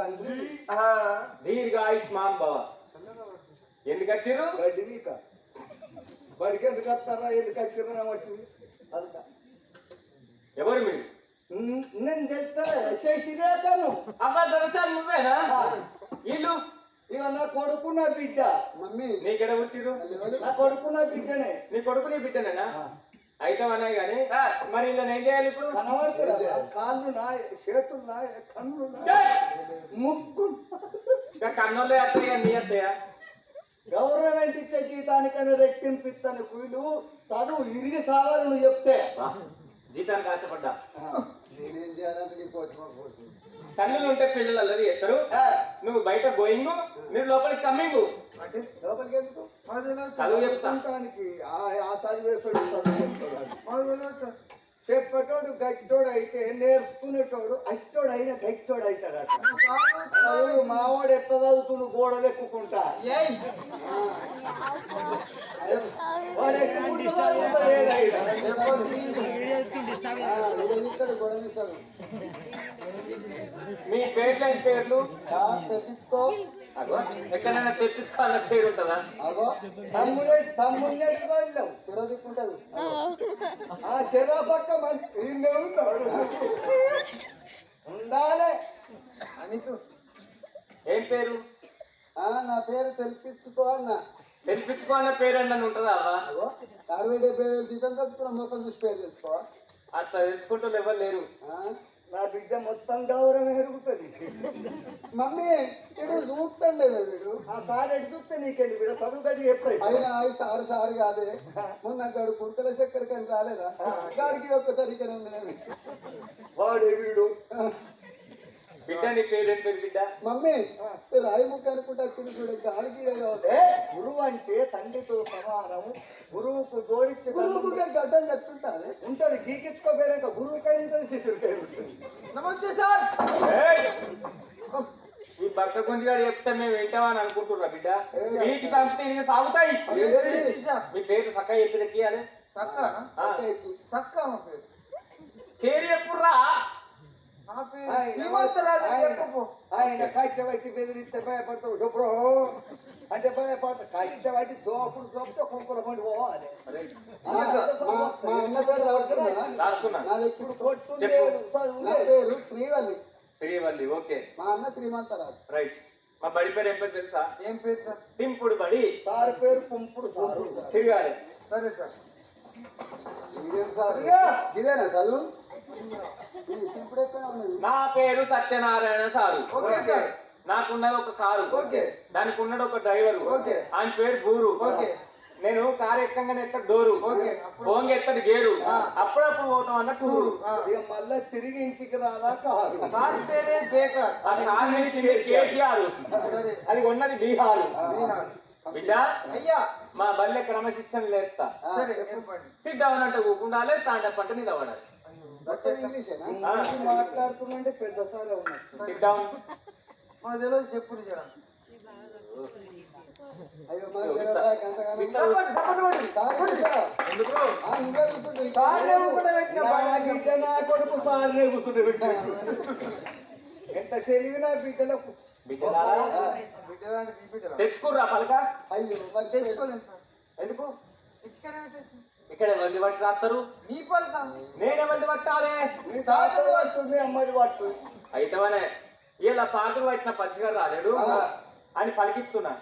తండ్రి దీర్ఘాయుష్మాన్ భవ. ఎందుకు వచ్చారు? గడ్డివీక బడికి ఎందుకు వస్తారా, ఎందుకు వచ్చిర్రా బట్టి అదంతా ఎవరు మీరు? నేను తెలుస్తా శశిరేఖను. అబ్బా దొరసాలు నువ్వేనా? వీళ్ళు ఇక నా కొడుకు నా బిడ్డ. మమ్మీ నీకెడ పుట్టిరు? నా కొడుకు నా బిడ్డనే. నీ కొడుకు నీ బిడ్డనేనా? అయితే అన్నాయి కానీ మరి ఇలా ఏం చేయాలి ఇప్పుడు? కనబడుతుందా? కాళ్ళు నా, చేతులు నా, కన్నులు నా, ముక్కు. ఇంకా కన్నులే అత్తయ్య నీ అత్తయ్య. గవర్నమెంట్ ఇచ్చే జీతానికైనా రెట్టింపిస్తాను. వీళ్ళు చదువు ఇరిగి సావాలి నువ్వు చెప్తే. జీతానికి ఆశపడ్డా. నేనేం చేయాలంటే నీకు వచ్చి తల్లులు ఉంటే పిల్లలు అల్లరి చేస్తారు. నువ్వు బయట గోయింగు, మీరు లోపలికి కమ్మింగు. అంటే లోపలికి ఎందుకు? చదువు చెప్తా. ఆ చదివేటోడు చదువు చెప్పేటోడు గట్టోడు అయితే నేర్చుకునేటోడు అట్టోడు అయినా గట్టోడు అవుతాడు. చదువు మావాడు ఎట్లా చదువుతుడు గోడలు ఎక్కుకుంటా మీ పేర్లు ఏం పేర్లు? తెప్పించుకో. ఎక్కడైనా తెప్పించుకోవాలన్న పేరు ఉంటుందా? అగో తమ్ముడే తమ్ముడినట్టుగా వెళ్ళావు చిరదిక్కుంటారు. ఆ చెరా పక్క మంచి ఉన్నాడు ఉండాలి అని. ఏం పేరు? నా పేరు తెలిపించుకో అన్న. తెప్పించుకోవాలన్న పేరు అన్న ఉంటుందా? 60-70 జీతం తప్పుకున్న మొత్తం చూసి పేరు తెలుసుకో. అట్లా తెలుసుకుంటూ ఎవరు లేరు. నా బిడ్డ మొత్తం గౌరవం ఎరుగుతుంది. మమ్మీ ఇడు చూస్తండే వీడు. ఆ సార్ ఎటు చూస్తే నీకెళ్ళి బిడ్డ చదువు కట్టి ఎప్పుడు అయినా సారు కాదే. మొన్న గాడు కుర్తల చక్కెర కానీ రాలేదా? గాడికి ఒక్క తరికనే ఉంది. వాడే వీడు. బిడ్డ నీ పేరు ఏం పేరు బిడ్డ? మమ్మీ రాయి ముక్క అనుకుంటా వచ్చింది చూడ గాడికి గురువు అంటే తండ్రితో సమానం. గురువుకు జోడించి గడ్డం కట్టుకుంటానే ఉంటది. గీకించుకోపోయాక గురువుకై ఉంటుంది, శిష్యుడికై ఉంటుంది. నమస్తే సార్. ఈ భర్త గుంజిగాడు చెప్తే మేము వింటామని అనుకుంటున్నా బిడ్డ. వీటి కంపెనీ సాగుతాయి. మీ పేరు చక్క చెప్పి తెక్కియాలి. కేరి ఎప్పుడు రా? ఆయన కష్టపడి బెదిరిస్తే భయపడతావు. శుభ్రో అంటే భయపడతా. కష్టపడి దోపుడు దోపితే కుంకుల పండి పోవాలి. శ్రీవల్లి. శ్రీవల్లి. ఓకే. మా అన్న శ్రీమంతరాజు. రైట్. మా బడి పేరు ఏం పేరు తెలుసా? ఏం పేరు సార్? పింపుడు బడి. సార్ పేరు పుంపుడు తిరిగాలి. సరే సార్. ఇదేనా చదువు? నా పేరు సత్యనారాయణ సారు. నాకున్నది ఒక కారు. దానికి ఉన్నది ఒక డ్రైవరు. ఆయన పేరు గూరు. నేను కారు ఎక్కగానే ఎక్కడ డోరు, పోంగి ఎత్తడి గేరు, అప్పుడప్పుడు పోతాం అన్న టూరు. మళ్ళా తిరిగి ఇంటికి రాదా కారు. ఆ కారు నుంచి కేసీఆర్, అది ఉన్నది బీహారు. బిడ్డ మా బల్లె క్రమశిక్షణ లేస్తా. సిట్ డౌన్ అంటే కూకుండాలి, స్టాండప్ అంటే నిలబడాలి. మాట్లాడుతుందంటే పెద్ద సారే ఉన్నట్టు. SIT down. చెప్పుడు నా కొడుకు సార్నే కూర్చుంటే ఎంత తెలివి నా బిడ్డలకు. తెచ్చుకుర్రా పలక? అయ్యో తెచ్చుకోలేము సార్. ఎందుకు? ఇక్కడ ఎవరిని పట్టి రాస్తారు? మీ పలక నేనెవరిని పట్టాలి? మీ తాతది పట్టు, మీ అమ్మది పట్టు. అయితేనే ఇలా పాటలు పట్టిన పచ్చిగా రాలేడు అని పలికిస్తున్నా.